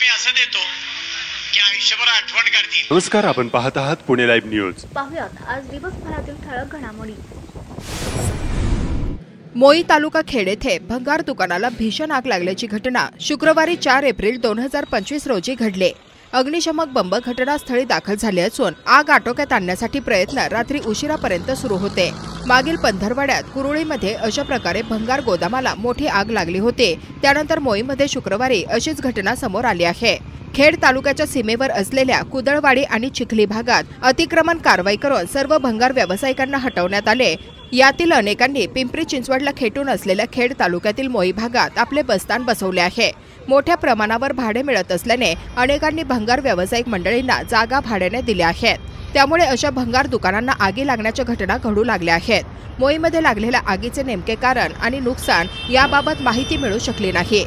मी असं देतो की आयुष्यभर आठवण काढतील। नमस्कार, आपण पाहत आहात पुणे लाईव्ह न्यूज। पाहूयात आज दिवसभरातील ठळक घडामोडी। मोई तालुका खेड येथे भंगार दुकानाला भीषण आग लागल्याची घटना शुक्रवारी 4 एप्रिल 2025 रोजी घडली। अग्निशमक बंब घटनास्थळी दाखल झाले असून आग आटोक्यात आणण्यासाठी प्रयत्न रात्री उशिरापर्यंत सुरू होते। मागील पंधरवड्यात कुरुळीमध्ये अशा प्रकारे भंगार गोदामाला मोठी आग लागली होती। त्यानंतर मोईमध्ये शुक्रवारी अशीच घटना समोर आली आहे। खेड तालुक्याच्या सीमेवर असलेल्या कुदळवाडी आणि चिखली भागात अतिक्रमण कारवाई करून सर्व भंगार व्यावसायिकांना हटवण्यात आले। यातील अनेकांनी पिंपरी चिंचवडला खेटून असलेल्या खेड तालुक्यातील मोई भागात आपले बस्तान बसवले आहे। मोठ्या प्रमाणावर भाडे मिळत असल्याने अनेकांनी भंगार व्यावसायिक मंडळींना जागा भाड्याने दिल्या आहेत। त्यामुळे अशा भंगार दुकानांना आगी लागण्याच्या घटना घडू लागल्या आहेत। मोईमध्ये लागलेल्या आगीचे नेमके कारण आणि नुकसान याबाबत माहिती मिळू शकली नाही।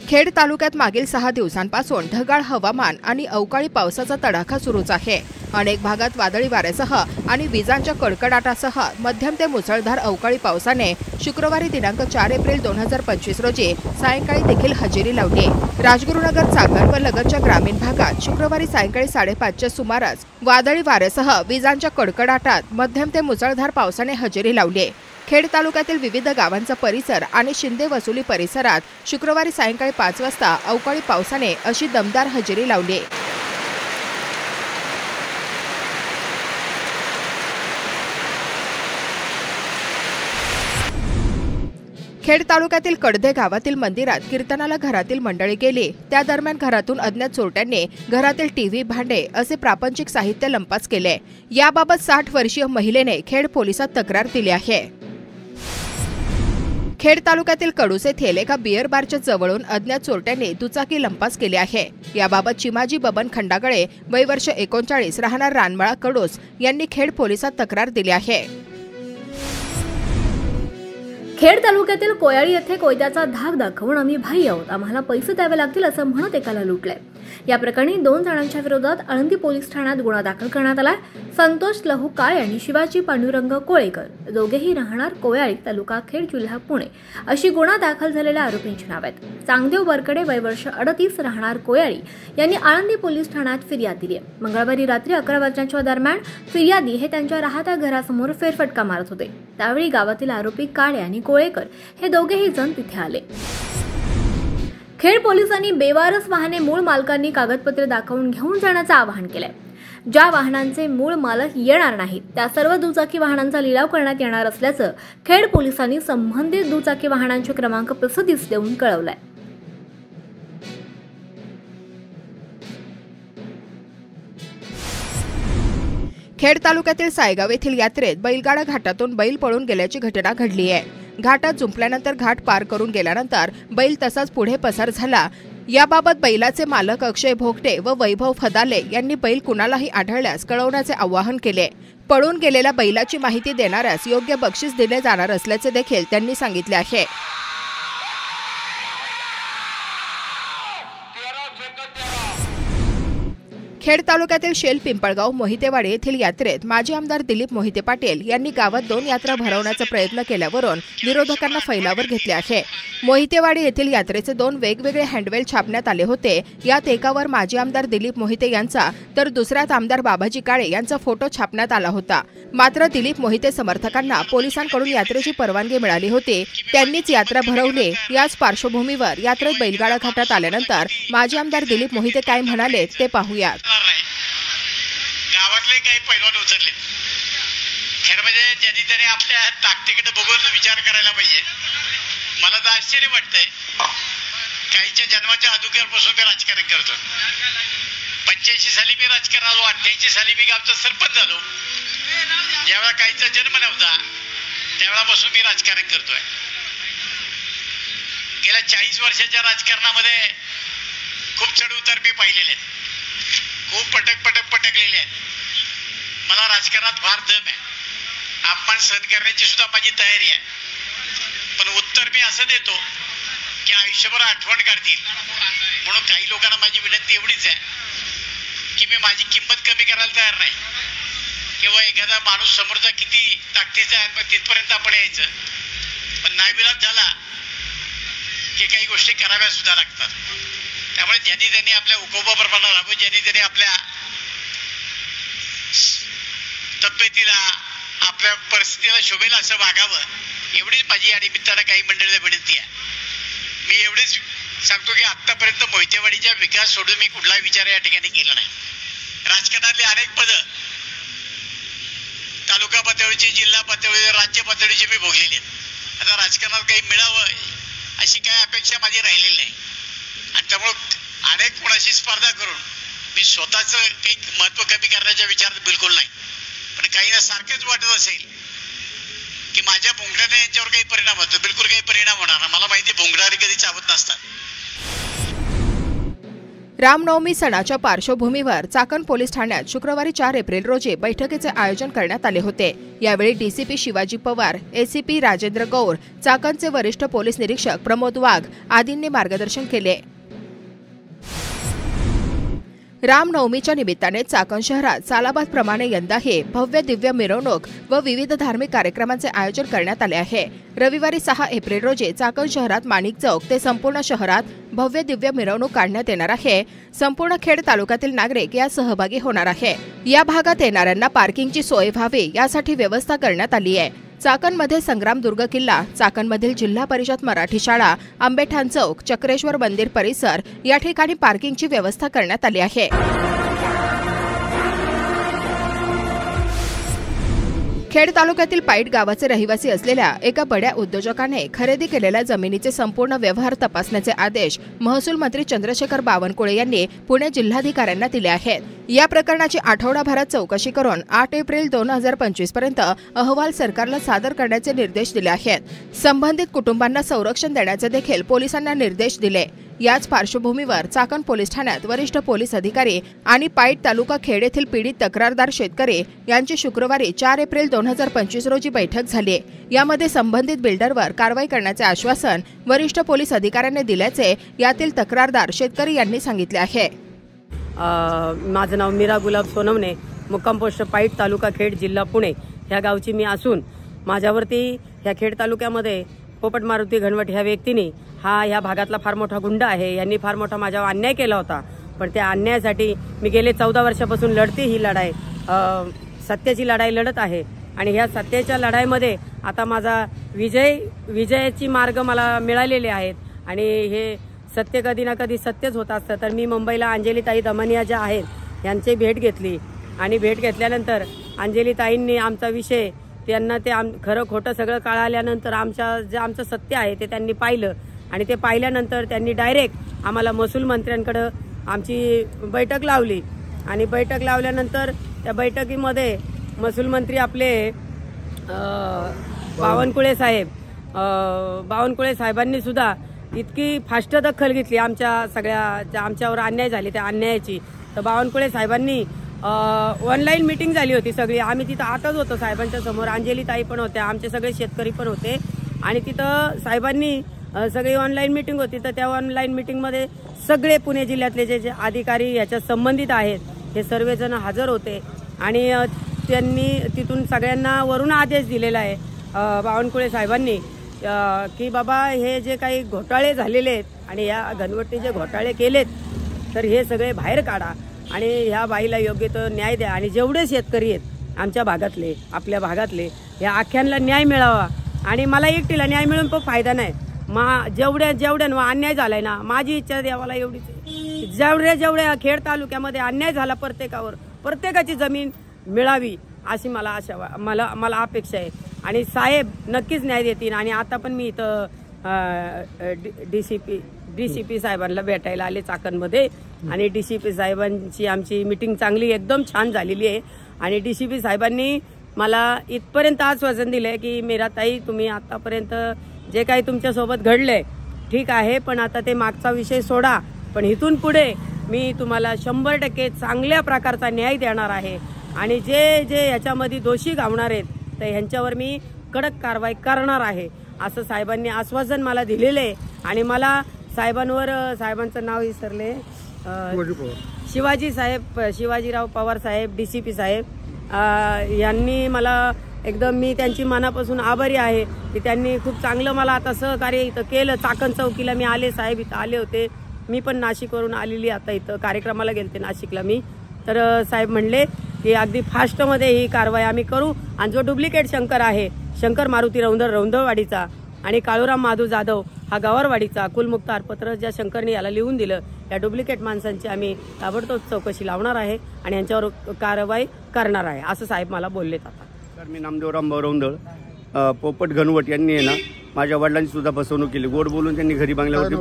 खेड तालुक्यात मागील 6 दिवसांपासून ढगाळ हवामान आणि अवकाळी पावसाचा तडाखा सुरूच आहे। अनेक भागात वादळी वाऱ्यासह आणि विजांच्या कडकडाटासह मध्यम ते मुसळधार अवकाळी पावसाने शुक्रवारी दिनांक 4 एप्रिल 2025 रोजी सायंकाळी देखील हजेरी लावली। राजगुरुनगर चाकण व लगतच्या ग्रामीण भागात शुक्रवारी सायंकाळी 5:30च्या सुमारास वादळी वाऱ्यासह विजांच्या कडकडाटात मध्यम ते मुसळधार पावसाने हजेरी लावली। खेड तालुक्यातील विविध गावांचा परिसर आणि शिंदे वसुली परिसरात शुक्रवारी सायंकाळी 5 वाजता अवकाळी पावसाने अशी दमदार हजेरी लावली। खेड तालुक्यातील कडदे गावातील मंदिरात कीर्तनाला घरातील मंडळी गेली। त्या दरम्यान घरातून अज्ञात चोरट्यांनी घरातील टीव्ही, भांडे असे प्रापंचिक साहित्य लंपास केले। याबाबत 60 वर्षीय महिलेने खेड पोलिसात तक्रार दिली आहे। खेड तालुक्यातील कडूस येथील एका बियर बारच्या जवळून अज्ञात चोरट्यांनी दुचाकी लंपास केली आहे। याबाबत चिमाजी बबन खंडागळे वय वर्ष 39 राहणार रानमळा कडूस यांनी खेड पोलिसात तक्रार दिली आहे। खेड तालुक्यातील कोयाळी येथे कोयत्याचा धाक दाखवून आम्ही भाई आहोत, आम्हाला पैसे द्यावे लागतील असं म्हणत एकाला लुटले। या प्रकरणी 2 जणांच्या विरोधात आळंदी पोलीस ठाण्यात गुन्हा दाखल करण्यात आला। संतोष लहू काळे आणि शिवाजी पांडुरंग कोळेकर दोघेही राहणार कोयाळी तालुका खेड जिल्हा पुणे अशी गुन्हा दाखल झालेल्या आरोपींची नावे आहेत। चांगदेव बरकडे वय वर्ष 38 राहणार कोयाळी यांनी आळंदी पोलीस ठाण्यात फिर्याद दिली आहे। मंगळवारी रात्री 11 वाजण्याच्या दरम्यान फिर्यादी हे त्यांच्या राहत्या घरासमोर फेरफटका मारत होते। त्यावेळी गावातील आरोपी काळे आणि कोळेकर हे दोघेही जण तिथे आले। खेड पोलिसांनी बेवारस वाहने मूळ मालकांनी कागदपत्रे दाखवून घेऊन जाण्याचं आवाहन केलंय। ज्या वाहनांचे मूळ मालक येणार नाहीत त्या सर्व दुचाकी वाहनांचा लिलाव करण्यात येणार असल्याचं खेड पोलिसांनी संबंधित दुचाकी वाहनांचे क्रमांक प्रसिद्धीस देऊन कळवलंय। खेड तालुक्यातील सायगाव येथील यात्रेत बैलगाडा घाटातून बैल पळून गेल्याची घटना घडली आहे। घाटात जुंपल्यानंतर घाट पार करून गेल्यानंतर बैल तसाच पुढे पसार झाला। याबाबत बैलाचे मालक अक्षय भोगटे व वैभव फदाले यांनी बैल कुणालाही आढळल्यास कळवण्याचे आवाहन केले। पळून गेलेल्या बैलाची माहिती देणाऱ्यास योग्य बक्षीस दिले जाणार असल्याचे देखील त्यांनी सांगितले आहे। खेड तालुक्यातील शेल पिंपळगाव मोहितेवाडी येथील यात्रेत माजी आमदार दिलीप मोहिते पाटील यांनी गावात 2 यात्रा भरवण्याचा प्रयत्न केल्यावरून विरोधकांना फैलावर घेतले आहे। मोहितेवाडी येथील यात्रेचे 2 वेगवेगळे हँडवेल छापण्यात आले होते। यात एकावर माजी आमदार दिलीप मोहिते यांचा तर दुसऱ्यात आमदार बाबाजी काळे यांचा फोटो छापण्यात आला होता। मात्र दिलीप मोहिते समर्थकांना पोलिसांकडून यात्रेची परवानगी मिळाली होती, त्यांनीच यात्रा भरवली। याच पार्श्वभूमीवर यात्रेत बैलगाडा घाटात आल्यानंतर माजी आमदार दिलीप मोहिते काय म्हणाले ते पाहूयात। गावातले काही पैलवान उचलले, खरं म्हणजे ज्यांनी त्याने आपल्या ताकदीकडे बघून विचार करायला पाहिजे। मला तर आश्चर्य वाटतंय, काहीच्या जन्माच्या अगोदरपासून मी राजकारण करतो। 85 साली मी राजकारण आलो, 88 साली मी गावचा सरपंच झालो। ज्यावेळा काहीचा जन्म नव्हता त्यावेळापासून मी राजकारण करतोय। गेल्या 40 वर्षाच्या राजकारणामध्ये खूप चढ उतार मी पाहिलेले आहेत, खूप पटकलेले आहेत। मला राजकारणात फार दम आहे, अपमान सहन करण्याची सुद्धा माझी तयारी आहे। पण उत्तर मी असं देतो की आयुष्यभर आठवण काढतील। म्हणून काही लोकांना माझी विनंती एवढीच आहे की मी माझी किंमत कमी करायला तयार नाही, किंवा एखादा माणूस समोरचा किती ताकदीचा आहे तिथपर्यंत आपण यायचं। पण नाईलाज झाला की काही गोष्टी कराव्या सुद्धा लागतात. त्यामुळे ज्यांनी त्यांनी आपल्या उकोपाप्रमाणे राबून ज्यांनी त्यांनी आपल्या तब्येतीला आपल्या परिस्थितीला शोभेल असं वागावं एवढीच माझी या निमित्तानं काही मंडळीला विनंती आहे. मी एवढेच सांगतो की आतापर्यंत मोहितेवाडीचा विकास सोडून मी कुठलाही विचार या ठिकाणी केला नाही. राजकारणातली अनेक पदं तालुका पातळीची, जिल्हा पातळीची, राज्य पातळीची मी भोगलेली आहेत. आता राजकारणात काही मिळावं अशी काही अपेक्षा माझी राहिलेली नाही आणि त्यामुळं अनेक कोणाशी स्पर्धा करून मी स्वतःचं काही महत्व कमी करण्याचा विचार बिलकुल नाही. पण काहींना सारखंच वाटत असेल की माझ्या भोंगड्याने यांच्यावर काही परिणाम होतो. बिलकुल काही परिणाम होणार नाही. मला माहिती भोंगडारी कधी चावत नसतात. रामनवमी सणाच्या पार्श्वभूमीवर चाकण पोलीस ठाण्यात शुक्रवारी 4 एप्रिल रोजी बैठकीचे आयोजन करण्यात आले होते. यावेळी डीसीपी शिवाजी पवार, एसीपी राजेंद्र गौर, चाकणचे वरिष्ठ पोलीस निरीक्षक प्रमोद वाघ आदींनी मार्गदर्शन केले. रामनवमीच्या निमित्ताने चाकण शहरात सालाबादप्रमाणे यंदाही भव्य दिव्य मिरवणूक व विविध धार्मिक कार्यक्रमांचे आयोजन करण्यात आले आहे. रविवारी 6 एप्रिल रोजी चाकण शहरात माणिक चौक ते संपूर्ण शहरात भव्य दिव्य मिरवणूक काढण्यात येणार आहे. संपूर्ण खेड तालुक्यातील नागरिक यात सहभागी होणार आहे. या भागात येणाऱ्यांना पार्किंगची सोय व्हावी यासाठी व्यवस्था करण्यात आली आहे. चाकणमध्ये संग्रामदुर्ग किल्ला, चाकणमधील जिल्हा परिषद मराठी शाळा, आंबेठाण चौक, चक्रेश्वर मंदिर परिसर या ठिकाणी पार्किंगची व्यवस्था करण्यात आली आहे. खेड तालुक्यातील पाईट गावाचे रहिवासी असलेल्या एका बड्या उद्योजकाने खरेदी केलेल्या जमिनीचे संपूर्ण व्यवहार तपासण्याचे आदेश महसूल मंत्री चंद्रशेखर बावनकुळे यांनी पुणे जिल्हाधिकाऱ्यांना दिले आहेत. या प्रकरणाची आठवडाभरात चौकशी करून 8 एप्रिल 2025 पर्यंत अहवाल सरकारला सादर करण्याचे निर्देश दिले आहेत. संबंधित कुटुंबांना संरक्षण देण्याचे देखील पोलिसांना निर्देश दिले. याच पार्श्वभूमीवर चाकण पोलीस ठाण्यात वरिष्ठ पोलीस अधिकारी आणि पाईट तालुका खेड येथील पीडित तक्रारदार शेतकरी यांची शुक्रवारी 4 एप्रिल 2025 रोजी बैठक झाली. यामध्ये संबंधित बिल्डरवर कारवाई करण्याचे आश्वासन वरिष्ठ पोलीस अधिकाऱ्यांनी दिल्याचे यातील तक्रारदार शेतकरी यांनी सांगितले आहे. माझं नाव मीरा गुलाब सोनवणे, मुक्काम पोस्ट पाईट तालुका खेड जिल्हा पुणे ह्या गावची मी असून माझ्यावरती ह्या खेड तालुक्यामध्ये पोपट मारुती घनवट ह्या व्यक्तीने ह्या भागातला फार मोठा गुंड आहे. यांनी फार मोठा माझ्यावर अन्याय केला होता. पण त्या अन्यायासाठी मी गेले 14 वर्षापासून लढते. ही लढाई सत्याची लढाई लढत आहे आणि ह्या सत्याच्या लढाईमध्ये आता माझा विजयाची मार्ग मला मिळालेले आहेत आणि हे सत्य कधी ना कधी सत्यच होत असतं. तर मी मुंबईला अंजलीताई दमनिया ज्या आहेत यांची भेट घेतली आणि भेट घेतल्यानंतर अंजलीताईंनी आमचा विषय त्यांना ते खरं खोटं सगळं कळाल्यानंतर आमचं सत्य आहे ते त्यांनी पाहिलं आणि ते पाहिल्यानंतर त्यांनी डायरेक्ट आम्हाला महसूल मंत्र्यांकडं आमची बैठक लावली आणि बैठक लावल्यानंतर त्या बैठकीमध्ये महसूल मंत्री आपले बावनकुळे साहेबांनी सुद्धा इतकी फास्ट दखल घेतली आमच्यावर अन्याय झाले त्या अन्यायाची. तर बावनकुळे साहेबांनी ऑनलाईन मीटिंग झाली होती सगळी. आम्ही तिथं आताच होतो साहेबांच्या समोर. अंजलीताई पण होत्या, आमचे सगळे शेतकरी पण होते आणि तिथं साहेबांनी सगळी ऑनलाईन मीटिंग होती. तर त्या ऑनलाईन मीटिंगमध्ये सगळे पुणे जिल्ह्यातले जे संबंधित याच्यात संबंधित आहेत हे सर्वजण हजर होते आणि त्यांनी तिथून सगळ्यांना वरून आदेश दिलेला आहे बावनकुळे साहेबांनी की बाबा हे जे काही घोटाळे झालेले आहेत आणि या घनवटी जे घोटाळे केलेत तर हे सगळे बाहेर काढा आणि ह्या बाईला योग्य तो न्याय द्या आणि जेवढे शेतकरी आहेत आमच्या भागातले आपल्या भागातले या आख्यांना न्याय मिळावा. आणि मला एकटीला न्याय मिळून पण फायदा नाही. जेवढ्या अन्याय झालाय ना, माझी इच्छा देवाला एवढीच जेवढ्या खेड तालुक्यामध्ये अन्याय झाला प्रत्येकाची जमीन मिळावी अशी मला अपेक्षा आहे आणि साहेब नक्कीच न्याय देतील. आणि आता पण मी इथं डीसीपी साहेबांना भेटायला आले चाकणमध्ये आणि डीसीपी साहेबांची आमची मीटिंग चांगली एकदम छान झालेली आहे आणि डीसीपी साहेबांनी मला इथपर्यंत आश्वासन दिलंय की मीराताई तुम्ही आतापर्यंत जे काही तुमच्यासोबत घडलंय ठीक आहे पण आता ते मागचा विषय सोडा, पण इथून पुढे मी तुम्हाला 100% चांगल्या प्रकारचा न्याय देणार आहे आणि जे याच्यामध्ये दोषी गावणार आहेत तर ह्यांच्यावर मी कडक कारवाई करणार आहे असं साहेबांनी आश्वासन मला दिलेलं आहे. आणि मला साहेबांचं नाव विसरले, शिवाजीराव पवार साहेब डीसीपी साहेब यांनी मला एकदम मी त्यांची मनापासून आभारी आहे की त्यांनी खूप चांगलं मला आता सहकार्य इथं केलं. चाकण चौकीला मी आले, साहेब इथं आले होते, मी पण नाशिकवरून आलेली आता इथं कार्यक्रमाला गेलते नाशिकला मी. तर साहेब म्हणले की अगदी फास्टमध्ये ही कारवाई आम्ही करू आणि जो डुप्लिकेट शंकर आहे, शंकर मारुती रौंदळवाडीचा आणि काळूराम माधू जाधव हा गवारवाडीचा कुलमुक्तार पत्र ज्या शंकरने याला लिहून दिलं, या डुप्लिकेट माणसांची आम्ही ताबडतोब चौकशी लावणार आहे आणि यांच्यावर कारवाई करणार आहे असं साहेब मला बोललेत. आता सर, मी नामदेवराम रौंदळ, पोपट घनवट यांनी आहे ना माझ्या वडिलांची सुद्धा फसवणूक केली. गोड बोलून त्यांनी घरी बंगल्यावरती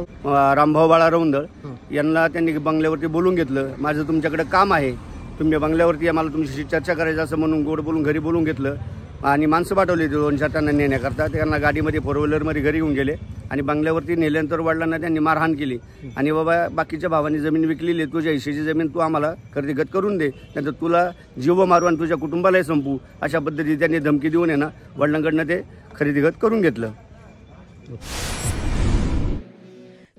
रामभाऊ बाळा रौंदळ यांना त्यांनी बंगल्यावरती बोलून घेतलं. माझं तुमच्याकडे काम आहे, तुम्ही बंगल्यावरती मला तुमच्याशी चर्चा करायची असं म्हणून गोड बोलून घरी बोलून घेतलं आणि माणसं पाठवली 2-4 त्यांना नेण्याकरता. त्यांना गाडीमध्ये 4 व्हीलरमध्ये घरी येऊन गेले आणि बंगल्यावरती नेल्यानंतर वडिलांना त्यांनी मारहाण केली आणि बाबा बाकीच्या भावांनी जमीन विकलेली, तुझ्या हिश्श्याची जमीन तू आम्हाला खरेदीगत करून दे, नंतर तुला जीव मारू आणि तुझ्या कुटुंबालाही संपू, अशा पद्धतीने त्यांनी धमकी देऊन आहे ना वडिलांकडनं ते खरेदीगत करून घेतलं.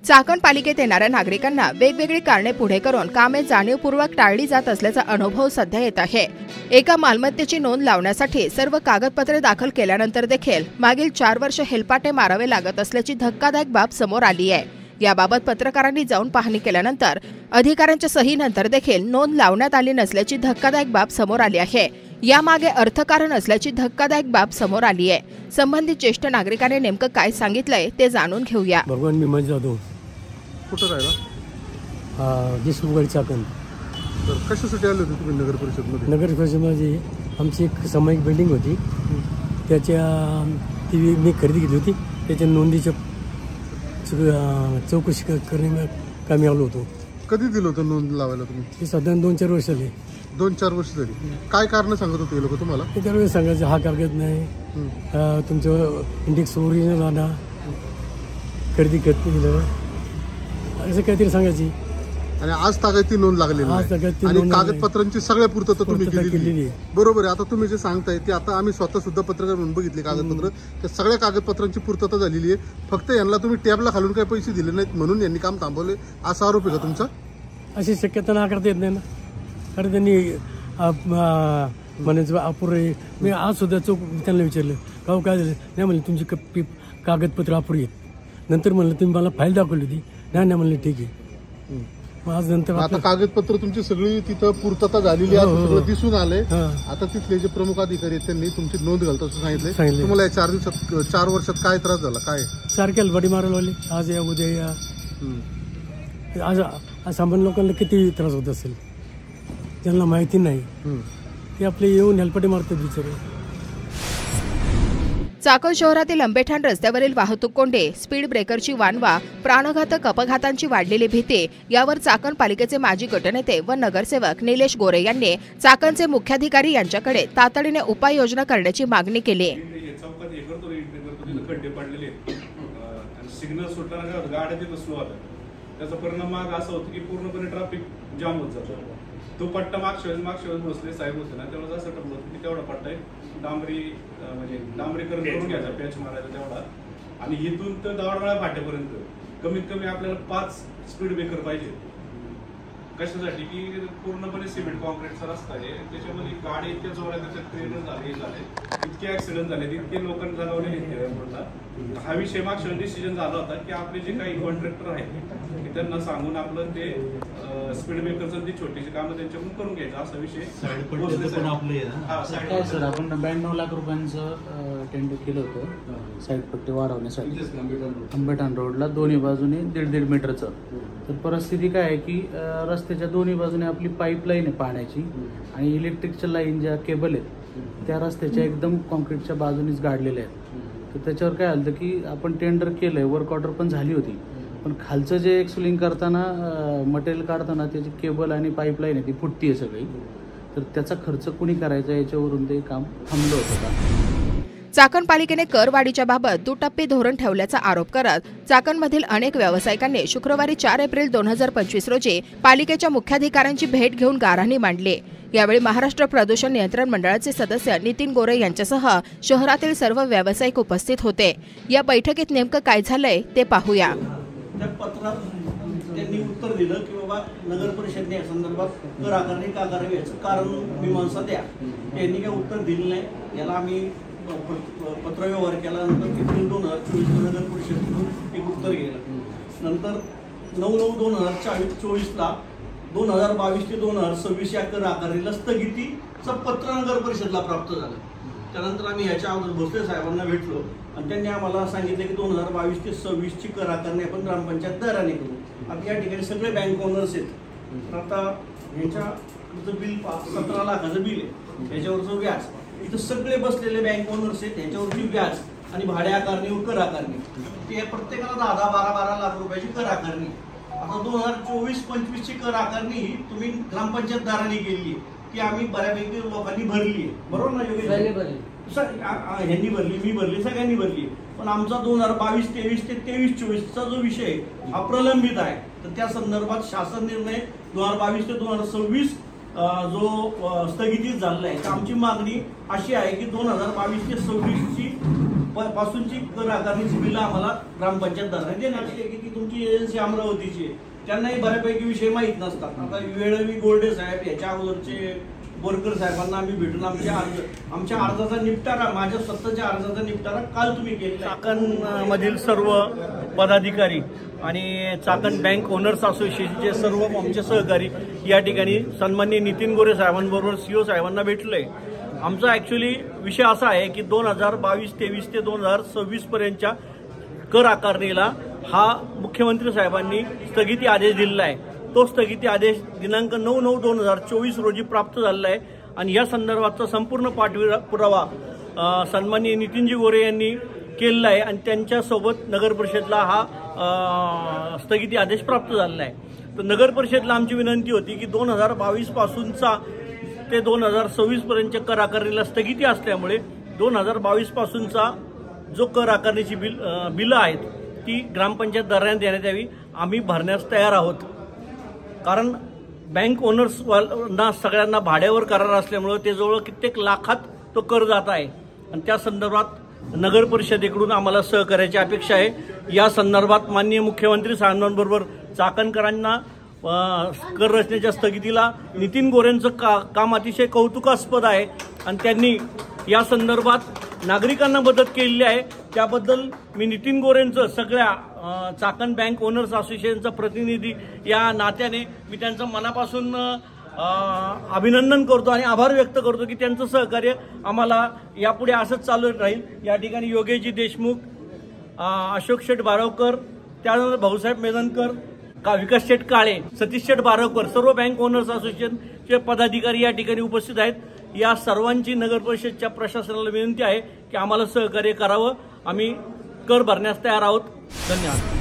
चाकण पालिकेत येणाऱ्या नागरिकांना वेगवेगळी कारणे पुढे करून कामे जाणीवपूर्वक टाळली जात असल्याचा अनुभव सध्या येत आहे. एका मालमत्तेची नोंद लावण्यासाठी सर्व कागदपत्रे दाखल केल्यानंतर देखील मागील 4 वर्ष हेलपाटे मारावे लागत असल्याची धक्कादायक बाब समोर आली आहे. याबाबत पत्रकारांनी जाऊन पाहणी केल्यानंतर अधिकाऱ्यांच्या सहीनंतर देखील नोंद लावण्यात आली नसल्याची धक्कादायक बाब समोर आली आहे. यामागे अर्थकारण असल्याची धक्कादायक बाब समोर आली आहे. संबंधित ज्येष्ठ नागरिकांनी नेमकं काय सांगितलंय ते जाणून घेऊया. भगवान मी जाधव, कुठं राहिला? देशमुखवाडी चाकण. तर कशासाठी आले होते तुम्ही नगर परिषदमध्ये? नगर परिषदमध्ये आमची एक सामायिक बिल्डिंग होती, त्याच्या ती मी खरेदी केली होती, त्याच्या नोंदीच्या चौकशी करणे कामी आलो होतो. कधी दिलं होतं नोंद लावायला तुम्ही? ते साधारण 2-4 वर्ष झाले. 2-4 वर्ष झाली. काय कारण सांगत होते लोक तुम्हाला? त्यावेळेस सांगायचं हा कागद नाही, तुमचं इंडेक्स ओरिजिनल आणा, खरेदी केलं असं काहीतरी सांगायची. आणि आज तागायत ती नोंद लागलेली आणि कागदपत्रांची सगळ्या पूर्तता तुम्ही केलेली. बरोबर आहे. आता तुम्ही जे सांगताय ते आता आम्ही स्वतः सुद्धा पत्रकार म्हणून बघितले कागदपत्र, त्या सगळ्या कागदपत्रांची पूर्तता झालेली आहे. फक्त यांना तुम्ही टॅबला खालून काही पैसे दिले नाहीत म्हणून यांनी काम थांबवले असा आरोप आहे का तुमचा? अशी शक्यता नाकारता येत नाही ना, कारण त्यांनी म्हणायचं अपुरे. मी आज सुद्धा त्यांना विचारलं का काय झालं, नाही म्हणले तुमची कागदपत्र अपुरी आहेत. नंतर म्हणलं तुम्ही मला फाईल दाखवली होती, नाही म्हणले ठीक आहे. आज नंतर आता कागदपत्र तुमची सगळी तिथं पूर्तता झालेली आहे, सगळं दिसून आलंय. आता तिथले जे प्रमुख अधिकारी आहेत त्यांनी तुमची नोंद घालता असं सांगितलंय. तुम्हाला या 4 वर्षात काय त्रास झाला? काय सारख्या बडी मारायला आज या उद्या या, आज सामान्य लोकांना किती त्रास होत असेल त्यांना माहिती नाही. ते आपले येऊन हेलपाटे मारतात बिचारे. चाकण शहरातील अंबेठाण रस्त्यावरील वाहतूक कोंडी, स्पीड ब्रेकरची वानवा, प्राणघातक अपघातांची वाढलेली भीती यावर चाकण पालिकेचे माजी गटनेते व नगरसेवक निलेश गोरे यांनी चाकणचे मुख्याधिकारी यांच्याकडे तातडीने उपाययोजना करण्याची मागणी केली. सिग्नल सुटताना गाड्या तिथं स्लो होतात, त्याचा परिणाम माग असा होतो की पूर्णपणे ट्रॅफिक जाम होत जातो. तो पट्टा मागच्या वेळेस बसले साहेब होते ना, तेवढा असं ठरलं होतं की तेवढा पट्टा म्हणजे डांबरीकरण करून घ्यायचा, पॅच मारायचा तेवढा. आणि इथून तर दावडवाळा फाट्यापर्यंत कमीत कमी आपल्याला 5 स्पीड ब्रेकर पाहिजे. कशासाठी की पूर्णपणे सिमेंट कॉन्क्रीटचा रस्ता आहे, त्याच्यामध्ये गाडी इतक्या जोरात त्याच्यात ट्रेन झाले, इतके ऍक्सिडेंट झाले, इतके लोकांना जगवले रोडला. हा विषय मागच्या डिसिजन झाला होता की आपले जे काही कॉन्ट्रॅक्टर आहेत त्यांना सांगून आपलं ते स्पीड ब्रेकरचं ती छोटीशी कामं त्यांच्याकडून करून घ्यायचं असा विषय. सर आपण 92 लाख रुपयांचं टेंडर केलं होतं साईड पट्टी वाढवण्यासाठी अंबेठाण रोडला दोन्ही बाजूने 1.5 मीटरचं. तर परिस्थिती काय आहे की रस्त्याच्या दोन्ही बाजूने आपली पाईपलाईन आहे पाण्याची आणि इलेक्ट्रिकच्या लाईन ज्या केबल आहेत त्या रस्त्याच्या एकदम कॉन्क्रीटच्या बाजूनेच गाडलेल्या आहेत. तर त्याच्यावर काय झालं की आपण टेंडर केलं आहे, वर्क ऑर्डर पण झाली होती, पण खालचं जे एक्सलिंग करताना मटेरियल काढताना त्याची केबल आणि पाईपलाईन आहे ती फुटती आहे सगळी. तर त्याचा खर्च कुणी करायचा याच्यावरून ते काम थांबलं होतं का. चाकण पालिकेने करवाढीच्या बाबत दुटप्पी धोरण ठेवल्याचा आरोप करत चाकणमधील अनेक व्यावसायिकांनी शुक्रवारी 4 एप्रिल 2025 रोजी पालिकेच्या मुख्याधिकाऱ्यांची भेट घेऊन गाऱ्हाणी मांडली. यावेळी महाराष्ट्र प्रदूषण नियंत्रण मंडळाचे सदस्य नितीन गोरे यांच्यासह शहरातील सर्व व्यावसायिक उपस्थित होते. या बैठकीत नेमकं काय झालंय ते पाहूया. त्या पत्रात त्यांनी उत्तर दिलं की बाबा नगर परिषदने या संदर्भात कर आकारणी का करावी याचं कारण मीमांसा द्या. त्यांनी काही उत्तर दिलं नाही. याला आम्ही पत्रव्यवहार केला. नंतर एप्रिल 2024 नगर परिषदेतून एक उत्तर गेलं. नंतर 9/9/2024ला 2022 ते 2026 या कर आकारणीला स्थगितीचं पत्र नगर परिषदला प्राप्त झालं. त्यानंतर आम्ही याच्या अगोदर भोसले साहेबांना भेटलो आणि त्यांनी आम्हाला सांगितलं की 2022 ते 26ची कर आकारणी आपण ग्रामपंचायत दराने करू. आता या ठिकाणी सगळे बँक ओनर्स आहेत. तर आता ह्याचं बिल 17 लाखाचं बिल आहे. ह्याच्यावरचं व्याज, इथं सगळे बसलेले बँक ओनर्स आहेत. ह्याच्यावरची व्याज आणि भाडे आकारणी व कर आकारणी ते प्रत्येकाला 10-12 लाख रुपयाची कर आकारणी. आता 2024-25ची कर आकारणी ही तुम्ही ग्रामपंचायत दाराने केली आहे ती आम्ही बऱ्यापैकी लोकांनी भरली आहे. बरोबर ना योगेश? ह्यांनी भरली, मी भरली, सगळ्यांनी भरली. पण आमचा 2022-23 ते 23-24चा जो विषय हा प्रलंबित आहे. तर त्या संदर्भात शासन निर्णय 2022 ते 2026 जो स्थगितीत झालेला आहे. तर आमची मागणी अशी आहे की 2022 ते 26ची पासूनची कर आकारणीची बिलं आम्हाला ग्रामपंचायत दाराने देण्याची आहे की तुमची एजन्सी अमरावतीची आहे. त्यांनाही बऱ्यापैकी विषय माहीत नसतात. आता वेळवी गोल्डे साहेब याच्या अगोदरचे बोरकर साहेबांना आम्ही भेटून आमच्या अर्जाचा निपटारा, माझ्या स्वतःच्या अर्जाचा निपटारा काल तुम्ही केला. चाकण मधील सर्व पदाधिकारी आणि चाकण बँक ओनर्स असोसिएशनचे सर्व आमचे सहकारी या ठिकाणी सन्माननीय नितीन गोरे साहेबांबरोबर सीओ साहेबांना भेटलोय. आमचा ॲक्च्युली विषय असा आहे की 2022-23 ते 2026 पर्यंतच्या कर आकारणीला हा मुख्यमंत्री साहेबांनी स्थगिती आदेश दिलेला आहे. तो स्थगिती आदेश दिनांक 9/9/2024 रोजी प्राप्त झालेला आहे आणि या संदर्भातचा संपूर्ण पाठपुरावा सन्माननीय नितीनजी गोरे यांनी केलेला आहे आणि त्यांच्यासोबत नगर परिषदला हा स्थगिती आदेश प्राप्त झालेला आहे. तर नगर परिषदला आमची विनंती होती की 2022 पासूनचा ते 2026 पर्यंतच्या कर आकारणीला स्थगिती असल्यामुळे 2022 पासूनचा जो कर आकारणीची बिलं आहेत ती ग्रामपंचायत दाराने देण्यात यावी. आम्ही भरण्यास तयार आहोत. कारण बँक ओनर्सना सगळ्यांना भाड्यावर करार असल्यामुळं ते जवळ कित्येक लाखात तो कर जात आहे आणि त्या संदर्भात नगर परिषदेकडून आम्हाला सहकार्याची अपेक्षा आहे. या संदर्भात माननीय मुख्यमंत्री साहेबांबरोबर चाकणकरांना कर रचनेच्या स्थगितीला नितीन गोरेंचं काम अतिशय कौतुकास्पद आहे आणि त्यांनी या संदर्भात नागरिकांना मदत केलेली आहे. त्याबद्दल मी नितीन गोरेंचं सगळ्या चाकण बँक ओनर्स असोसिएशनचा प्रतिनिधी या नात्याने मी त्यांचं मनापासून अभिनंदन करतो आणि आभार व्यक्त करतो की त्यांचं सहकार्य आम्हाला यापुढे असंच चालू राहील. या ठिकाणी योगेशजी देशमुख, अशोक शेठ बारावकर, त्यानंतर भाऊसाहेब मेदनकर, विकास शेठ काळे, सतीश शेठ बारावकर, सर्व बँक ओनर्स असोसिएशनचे पदाधिकारी या ठिकाणी उपस्थित आहेत. या सर्वांची नगर परिषदच्या प्रशासनाला विनंती आहे की आम्हाला सहकार्य करावं. आम्ही कर भरण्यास तयार आहोत. धन्यवाद.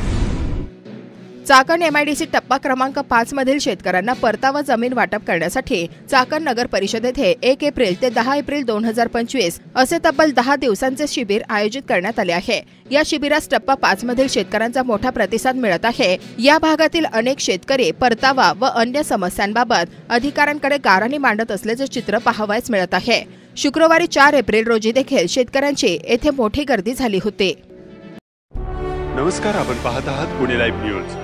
चाकण MIDC टप्पा क्रमांक 5 मधील शेतकऱ्यांना परतावा जमीन वाटप करण्यासाठी चाकण नगर परिषदेत 1 एप्रिल ते 10 एप्रिल 2025 असे तब्बल 10 दिवसांचे शिबिर आयोजित करण्यात आले आहे. या शिबिरास टप्पा 5 मधील शेतकऱ्यांचा मोठा प्रतिसाद मिळत आहे. या भागातील अनेक शेतकरी परतावा व अन्य समस्यांबाबत अधिकाऱ्यांकडे गाऱ्हाणी मांडत असल्याचे चित्र पाहावयास मिळत आहे. शुक्रवारी 4 एप्रिल रोजी देखील शेतकऱ्यांची येथे मोठी गर्दी झाली होती. नमस्कार, आपण पाहत आहात पुणे लाईव्ह न्यूज.